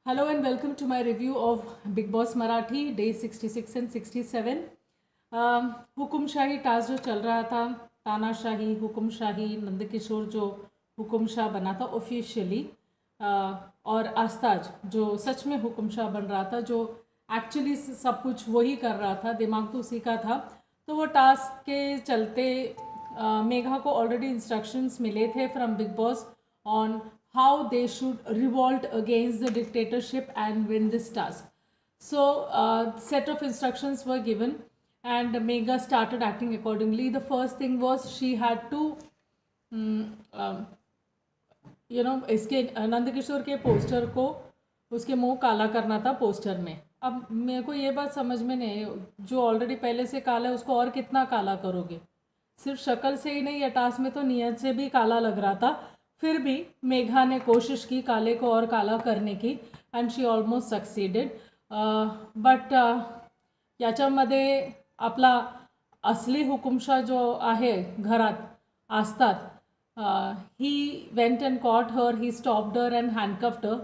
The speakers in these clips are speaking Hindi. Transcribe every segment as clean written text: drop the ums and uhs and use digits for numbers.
Hello and welcome to my review of Big Boss Marathi day 66 and 67. हुकुमशाही task जो चल रहा था, तानाशाही, हुकुमशाही, नंदकिशोर जो हुकुमशाह बना था ऑफिशियली, और आस्ताज जो सच में हुकुमशाह बन रहा था, जो एक्चुअली सब कुछ वही कर रहा था, दिमाग तो उसी का था। तो वो टास्क के चलते मेघा को ऑलरेडी इंस्ट्रक्शंस मिले थे from big boss on how they should revolt against the dictatorship and win this task. So, set of instructions were given, and Megha started acting accordingly. The first thing was she had to, इसके नंदकिशोर के पोस्टर को उसके मुंह काला करना था पोस्टर में। अब मेरे को ये बात समझ में नहीं, जो ऑलरेडी पहले से काला है उसको और कितना काला करोगे? सिर्फ शक्ल से ही नहीं, ये टास्क में तो नियत से भी काला लग रहा था। फिर भी मेघा ने कोशिश की काले को और काला करने की, and she almost succeeded. But याच्यामध्ये आपला असली हुकुमशाह जो आहे घरात आस्तात, he went and caught her, he stopped her and handcuffed her.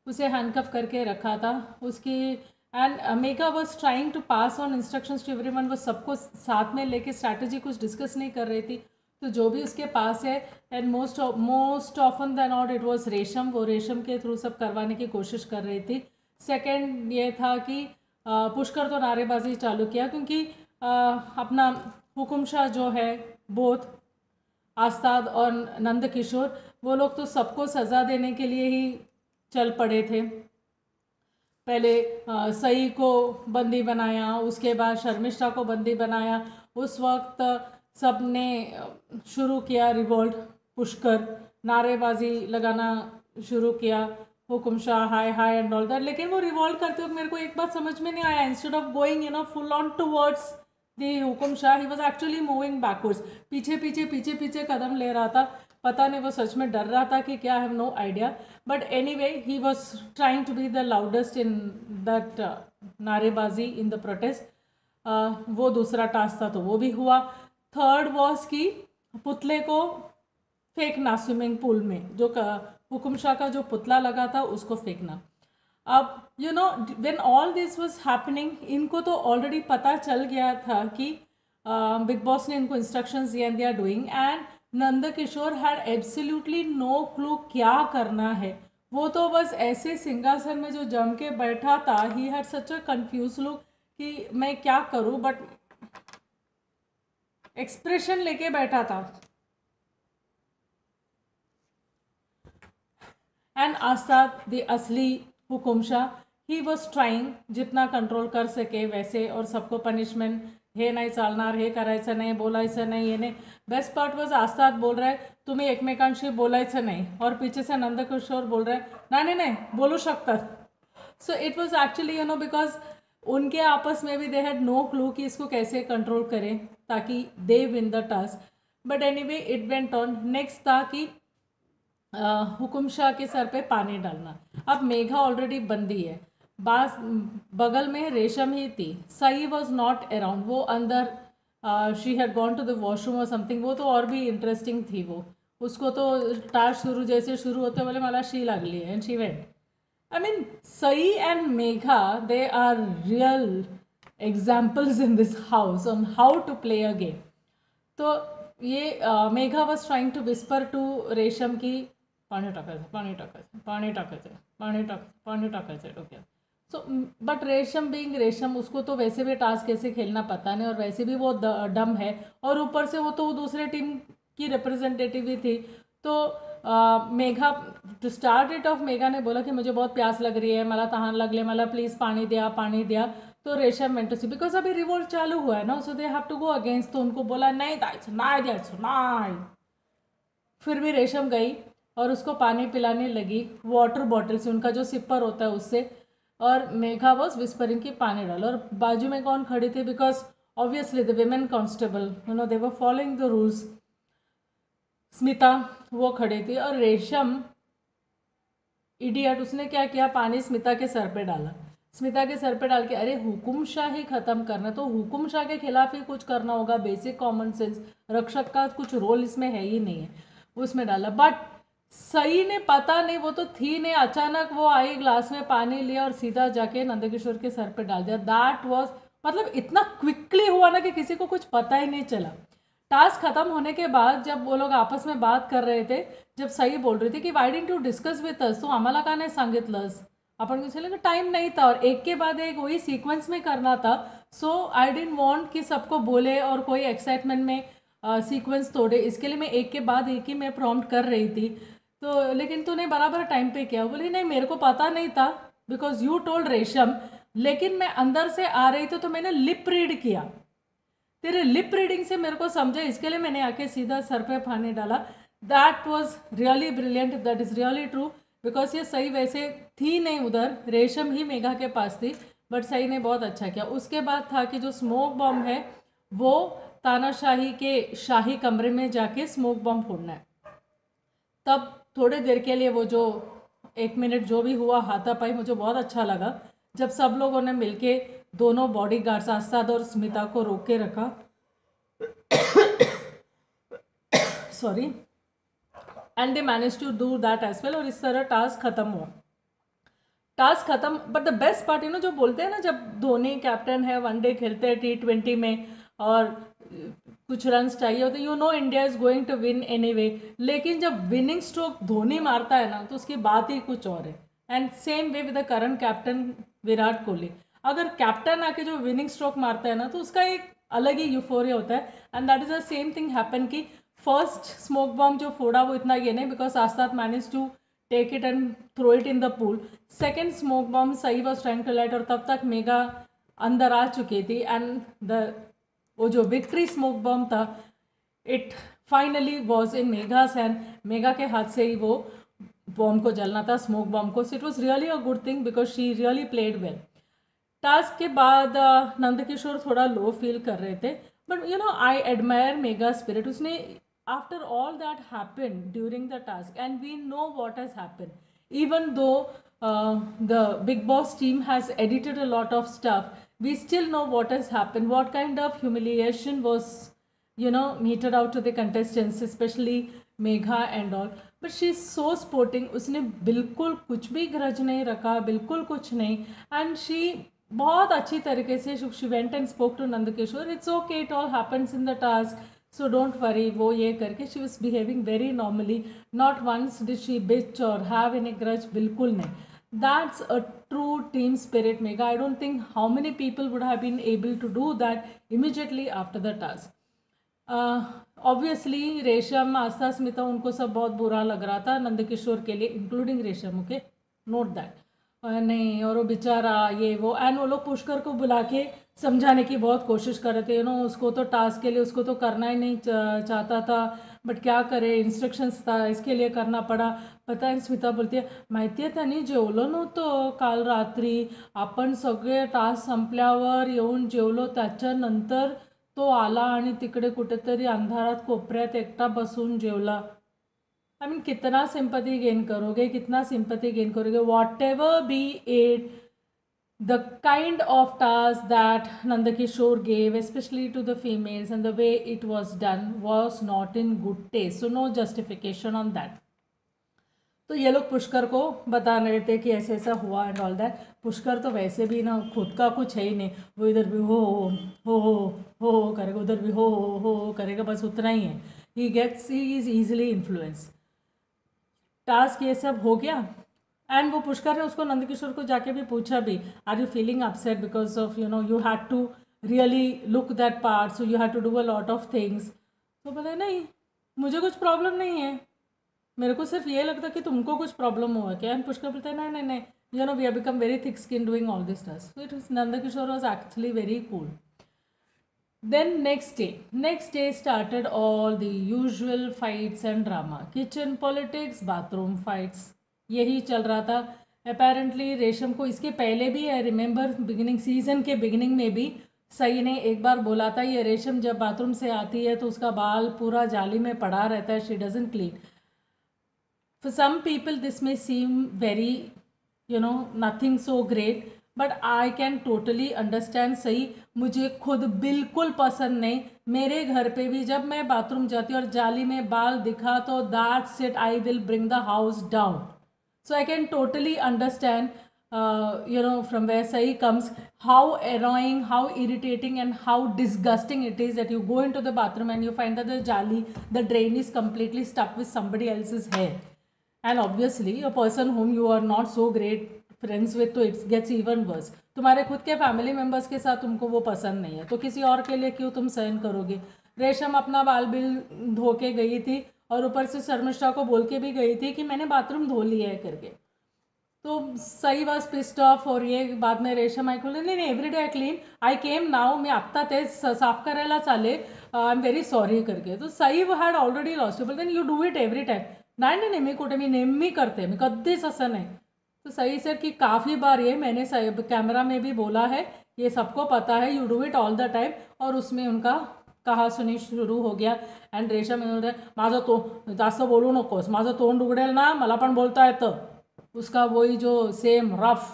उसे हैंडकफ करके रखा था उसकी. And Megha was trying to pass on instructions to everyone. वो सबको साथ में लेके स्ट्रैटेजी कुछ डिस्कस नहीं कर रही थी. तो जो भी उसके पास है, and most often than not it was रेशम. वो रेशम के थ्रू सब करवाने की कोशिश कर रही थी. सेकंड ये था कि पुष्कर तो नारेबाजी चालू किया, क्योंकि अपना हुकुमशाह जो है, बोथ आस्ताद और नंदकिशोर, वो लोग तो सबको सज़ा देने के लिए ही चल पड़े थे. पहले सई को बंदी बनाया, उसके बाद शर्मिष्ठा को बंदी बनाया. उस वक्त सब ने शुरू किया रिवोल्ट. पुष्कर नारेबाजी लगाना शुरू किया, हुकुमशाह हाय हाय एंड ऑल दैट. लेकिन वो रिवोल्ट करते वक्त मेरे को एक बात समझ में नहीं आया. Instead of going full on towards the हुकुमशाह, he was actually moving backwards. पीछे पीछे पीछे पीछे कदम ले रहा था. पता नहीं वो सच में डर रहा था कि क्या, have no idea. But anyway he was trying to be the loudest in that नारेबाजी इन द प्रोटेस्ट. वो दूसरा टास्क था, तो वो भी हुआ. थर्ड वॉज कि पुतले को फेंकना स्विमिंग पूल में. जो हुकुमशाह का जो पुतला लगा था उसको फेंकना. अब when all this was happening, इनको तो ऑलरेडी पता चल गया था कि बिग बॉस ने इनको इंस्ट्रक्शंस दिए and they are doing. And Nandkishore had absolutely no clue क्या करना है. वो तो बस ऐसे सिंहासन में जो जम के बैठा था, he had such a confuse look कि मैं क्या करूं, बट एक्सप्रेशन लेके बैठा था. एंड आस्ताद द असली हुकुमशाह, ही वॉज ट्राइंग जितना कंट्रोल कर सके वैसे, और सबको पनिशमेंट, हे नाही चालणार, हे करायचं नाही, बोलायचं नाही, हे नाही. बेस्ट पार्ट वॉज आस्ताद बोल रहा है तुम्ही एकमेकांशी बोलायचं नाही, और पीछे से नंदकिशोर बोल रहा है नाही नाही बोलू शकतात. सो इट वॉज एक्चुअली बिकॉज उनके आपस में भी दे हैड नो क्लू कि इसको कैसे कंट्रोल करें ताकि they win the task. But anyway it went on. Next था कि हुकुमशाह के सर पे पानी डालना. अब मेघा ऑलरेडी बंदी है, बास बगल में रेशम ही थी. सई वॉज नॉट अराउंड, वो अंदर, she had gone to the washroom और समथिंग. वो तो और भी इंटरेस्टिंग थी. वो उसको तो टास्क जैसे शुरू होते बोले मला शी लागली and she went. I mean, Sai and Megha, they are real examples in this house on how to play a game. तो ये Megha was trying to whisper to Resham की पाणी टाकायचं, पाणी टाकायचं, पाणी टाकायचं, पाणी टाकायचं, पाणी टाकायचं डोक्यात. सो बट रेशम बीइंग रेशम, उसको तो वैसे भी टास्क कैसे खेलना पता नहीं, और वैसे भी वो डम है, और ऊपर से वो तो दूसरे टीम की रिप्रेजेंटेटिव ही थी. तो Megha, to start it off, Megha ने बोला कि मुझे बहुत प्यास लग रही है, मला तहान लगले, मला प्लीज़ पानी दिया, पानी दिया. तो Resham meant to see, because अभी रिवोल्ट चालू हुआ है ना, so they have to go against. तो उनको बोला नहीं द्यायचं, नहीं द्यायचं, नहीं. फिर भी रेशम गई और उसको पानी पिलाने लगी वाटर बॉटल से, उनका जो सिपर होता है उससे. और मेघा वॉज विस्परिंग की पानी डालो. और बाजू में कौन खड़ी थी, because obviously the women constable, they were following the rules. Smita वो खड़ी थी, और रेशम इडियट, उसने क्या किया, पानी स्मिता के सर पे डाला. स्मिता के सर पे डाल के, अरे हुकुमशाह ही ख़त्म करना, तो हुकुमशाह के खिलाफ ही कुछ करना होगा. बेसिक कॉमन सेंस, रक्षक का कुछ रोल इसमें है ही नहीं है, उसमें डाला. बट सही ने पता नहीं, वो तो थी ने अचानक वो आई, ग्लास में पानी लिया और सीधा जाके नंदकिशोर के सर पे डाल दिया। दैट वाज, मतलब इतना क्विकली हुआ ना कि किसी को कुछ पता ही नहीं चला। टास्क खत्म होने के बाद जब वो लोग आपस में बात कर रहे थे, जब सही बोल रही थी कि Y didn't you discuss with us, तो आम्हाला का नाही सांगितलंस, आपण कुछ टाइम नहीं था और एक के बाद एक वही सीक्वेंस में करना था। सो आई डिडंट वांट कि सबको बोले और कोई एक्साइटमेंट में सीक्वेंस तोड़े, इसके लिए मैं एक के बाद एक ही मैं प्रॉम्प्ट कर रही थी। तो लेकिन तूने बराबर टाइम पे किया। बोली नहीं मेरे को पता नहीं था बिकॉज यू टोल्ड रेशम, लेकिन मैं अंदर से आ रही थी तो मैंने लिप रीड किया, तेरे लिप रीडिंग से मेरे को समझे, इसके लिए मैंने आके सीधा सर पे पानी डाला। That was really brilliant, that is really true, because ये सही वैसे थी नहीं उधर, रेशम ही मेघा के पास थी, बट सही ने बहुत अच्छा किया। उसके बाद था कि जो स्मोक बॉम्ब है वो तानाशाही के शाही कमरे में जाके स्मोक बॉम्ब फोड़ना है। तब थोड़े देर के लिए वो जो 1 मिनट जो भी हुआ हाथापाई मुझे बहुत अच्छा लगा, जब सब लोगों ने मिलके दोनों बॉडी गार्ड्स आस्ताद और स्मिता को रोक के रखा, sorry, and they manage to do that as well, और इस तरह टास्क खत्म हुआ। टास्क खत्म, बट द बेस्ट पार्ट जो बोलते हैं ना, जब धोनी कैप्टन है, वनडे खेलते हैं T20 में और कुछ रन्स चाहिए होते, India is going to win anyway, लेकिन जब विनिंग स्ट्रोक धोनी मारता है ना तो उसकी बात ही कुछ और है। And same way with the current captain Virat Kohli, अगर कैप्टन आके जो विनिंग स्ट्रोक मारता है ना तो उसका एक अलग ही यूफोरिया होता है। And that is the same thing happen कि फर्स्ट स्मोक बॉम्ब जो फोड़ा वो इतना ये नहीं, because Astad manage to take it and throw it in the pool. Second smoke bomb Sai was trying to light, और तब तक मेगा अंदर आ चुकी थी, एंड वो जो विक्ट्री स्मोक बॉम्ब था it finally was in Megha's hand, Megha के हाथ से ही वो बॉम्ब को जलना था, स्मोक बॉम्ब को। So it was really a good thing because she really played well. Task के बाद नंदकिशोर थोड़ा लो फील कर रहे थे, but I admire Megha spirit. उसने after all that happen during the task and we know what has happen, even though the Big Boss team has edited a lot of stuff, we still know what has happened, what kind of humiliation was meted out to the contestants, especially Megha and all. But she is so sporting, उसने बिल्कुल कुछ भी ग्रज नहीं रखा, बिल्कुल कुछ नहीं, and she बहुत अच्छी तरीके से she went and spoke to Nandakishore, it's okay, it all happens in the task, so don't worry, वो ये करके she was behaving very normally, not once did she bitch or have any grudge, बिल्कुल नहीं। That's a true team spirit, Megha. I don't think how many people would have been able to do that immediately after the task. Obviously रेशम, आस्था, स्मिता, उनको सब बहुत बुरा लग रहा था नंदकिशोर के लिए, इंक्लूडिंग रेशम, ओके, नोट दैट। नहीं, और वो बेचारा ये वो, एंड वो लोग पुष्कर को बुला के समझाने की बहुत कोशिश कर रहे थे, उसको तो टास्क के लिए उसको तो करना ही नहीं चाहता था, बट क्या करे, इंस्ट्रक्शंस था इसके लिए करना पड़ा। पता है स्मिता बोलती आहे, माहिती आहे त्यांनी जेवलो नव्हतं काल रात्री, आपण सगळे टास्क संपल्यावर येऊन जेवलो, त्याच्यानंतर तो आला आणि तिकडे कुठेतरी अंधारात कोपऱ्यात एकटा बसून जेवला। आई मीन कितना सिंपैथी गेन करोगे, कितना सिंपैथी गेन करोगे, what ever be it, the kind of task that Nandakishore gave, especially to the females, and the way it was done was not in good taste, so no justification on that. तो ये लोग पुष्कर को बता रहे थे कि ऐसे ऐसा हुआ एंड ऑल दैट। पुष्कर तो वैसे भी ना खुद का कुछ है ही नहीं, वो इधर भी हो करेगा, उधर भी हो करेगा, बस उतना ही है। He is easily influence. Task ये सब हो गया, एंड वो पुष्कर ने उसको नंदकिशोर को जाके भी पूछा भी, are you feeling upset because of you had to really look that part, so you had to do a lot of things. तो बोले नहीं, मुझे कुछ प्रॉब्लम नहीं है, मेरे को सिर्फ ये लगता कि तुमको कुछ प्रॉब्लम हुआ क्या। एंड पुष्कर बोलते हैं नहीं, we have become very thick skin doing all this task. So it was, Nandkishore was actually very cool. Then next day started all the usual fights and drama, kitchen politics, bathroom fights, यही चल रहा था। अपेरेंटली रेशम को इसके पहले भी, आई रिमेंबर बिगिनिंग सीजन के बिगिनिंग में भी सही ने एक बार बोला था, ये रेशम जब बाथरूम से आती है तो उसका बाल पूरा जाली में पड़ा रहता है, she doesn't clean. For some people this में seem very nothing so great, but I can totally understand. सही, मुझे खुद बिल्कुल पसंद नहीं। मेरे घर पे भी जब मैं बाथरूम जाती हूँ और जाली में बाल दिखा तो that's it, I will bring the house down. So I can totally understand, from where Sai comes, how annoying, how irritating, and how disgusting it is that you go into the bathroom and you find that the drain is completely stuck with somebody else's hair. And obviously, a person whom you are not so great friends with, तो it gets even worse. तुम्हारे खुद के फैमिली मेम्बर्स के साथ तुमको वो पसंद नहीं है, तो किसी और के लिए क्यों तुम सहन करोगे। रेशम अपना बाल बिल धो के गई थी और ऊपर से शर्मिष्ठा को बोल के भी गई थी कि मैंने बाथरूम धो लिया है करके। तो सही वॉज पिस्ड ऑफ। और ये बाद में रेशम आई खोले, नहीं every day I clean, I came now, मी आत्ता तेच साफ करायला चाले, आई एम व्हेरी सॉरी करके। तो Sai had already lost, but then you do it every time. नाही नाही, मी कुठे, मी नेहमी करते, मी कधीच असं नाही। तो सही सर कि काफ़ी बार ये मैंने कैमरा में भी बोला है, ये सबको पता है, you do it all the time. और उसमें उनका कहा सुनी शुरू हो गया। अँड रेशम म्हणते, माझं तो जास्त बोलू नकोस, माझं तोंड उघडेल ना मला पण बोलता येतं। उसका वही जो सेम रफ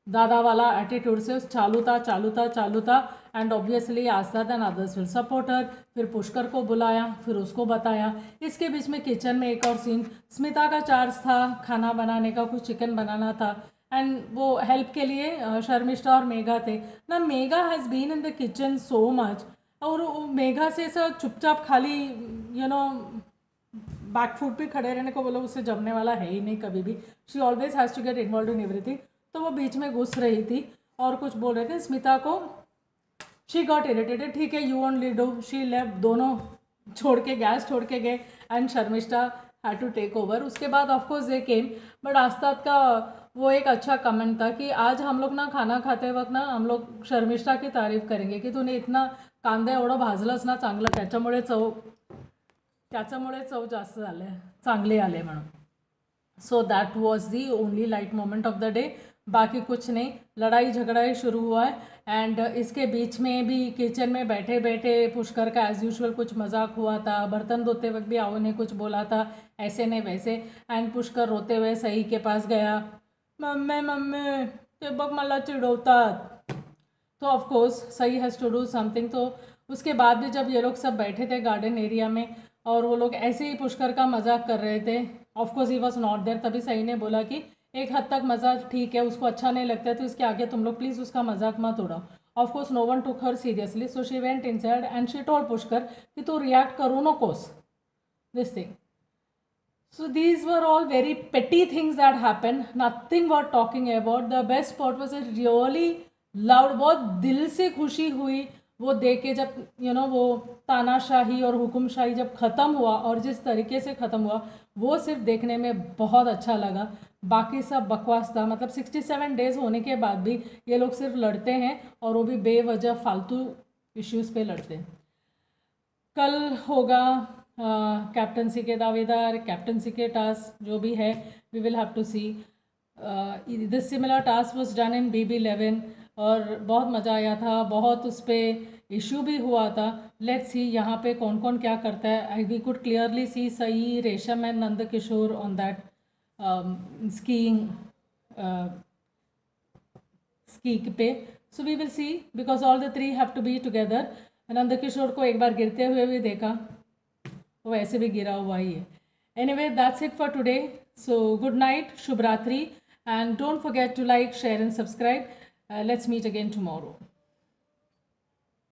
दादा वाला एटीट्यूड से चालू था। And obviously Aastha and others will support her. फिर पुष्कर को बुलाया, फिर उसको बताया। इसके बीच में किचन में एक और सीन, स्मिता का चार्ज था खाना बनाने का, कुछ चिकन बनाना था। एंड वो हेल्प के लिए शर्मिष्ठा और मेघा थे ना। Megha has been in the kitchen so much, और मेघा से सब चुपचाप खाली बैक फुट पे खड़े रहने को बोलो, उससे जमने वाला है ही नहीं कभी भी। She always has to get involve in everything. तो वो बीच में घुस रही थी और कुछ बोल रहे थे स्मिता को। शी गॉट इरिटेटेड, ठीक है you only do, she left, दोनों छोड़ के गैस छोड़ के गए। And Sharmishtha had to take over. उसके बाद of course they came, but Astad का वो एक अच्छा कमेंट था कि आज हम लोग ना खाना खाते वक्त ना हम लोग शर्मिष्ठा की तारीफ करेंगे कि तूने इतना कांदा एवढं भाजलंस ना चांगलं, त्याच्यामुळे चव जास्त झाले, चांगले आले म्हणून। So that was the only light moment of the day. बाकी कुछ नहीं, लड़ाई झगड़ा ही शुरू हुआ है। एंड इसके बीच में भी किचन में बैठे बैठे पुष्कर का एज यूजुअल कुछ मजाक हुआ था। बर्तन धोते वक्त भी आओ ने कुछ बोला था, ऐसे नहीं वैसे। एंड पुष्कर रोते हुए सई के पास गया, मम्मी ते बघ मला चिडवतात। तो of course Sai has to do something. तो उसके बाद भी जब ये लोग सब बैठे थे गार्डन एरिया में और वो लोग ऐसे ही पुष्कर का मजाक कर रहे थे, of course he was not there, तभी सई ने बोला कि एक हद तक मजाक ठीक है, उसको अच्छा नहीं लगता है तो इसके आगे तुम लोग प्लीज़ उसका मजाक मत उड़ाओ। Of course no one took her seriously, so she went inside and she told Pushkar कि तू रिएक्ट करू नकोस this thing. So these were all very petty things that happened, nothing worth talking about. The best part was it really loud, बहुत दिल से खुशी हुई वो देख के, जब वो तानाशाही और हुकुमशाही जब ख़त्म हुआ और जिस तरीके से ख़त्म हुआ वो सिर्फ देखने में बहुत अच्छा लगा। बाकी सब बकवास था। मतलब 67 डेज़ होने के बाद भी ये लोग सिर्फ लड़ते हैं और वो भी बेवजह फालतू इश्यूज़ पे लड़ते हैं। कल होगा कैप्टनसी के दावेदार, कैप्टनसी के टास्क जो भी है, we will have to see. This similar task was done in BB11 और बहुत मज़ा आया था, बहुत उस पर इशू भी हुआ था। लेट्स सी यहाँ पे कौन कौन क्या करता है। We could clearly see Sai, Resham and Nand Kishor on that skiing ski पे। So we will see because all the 3 have to be together. Nand Kishor को एक बार गिरते हुए भी देखा, वो ऐसे भी गिरा हुआ ही है। Anyway that's it for today. So good night, शुभ रात्रि, and don't forget to like, share and subscribe. Let's meet again tomorrow.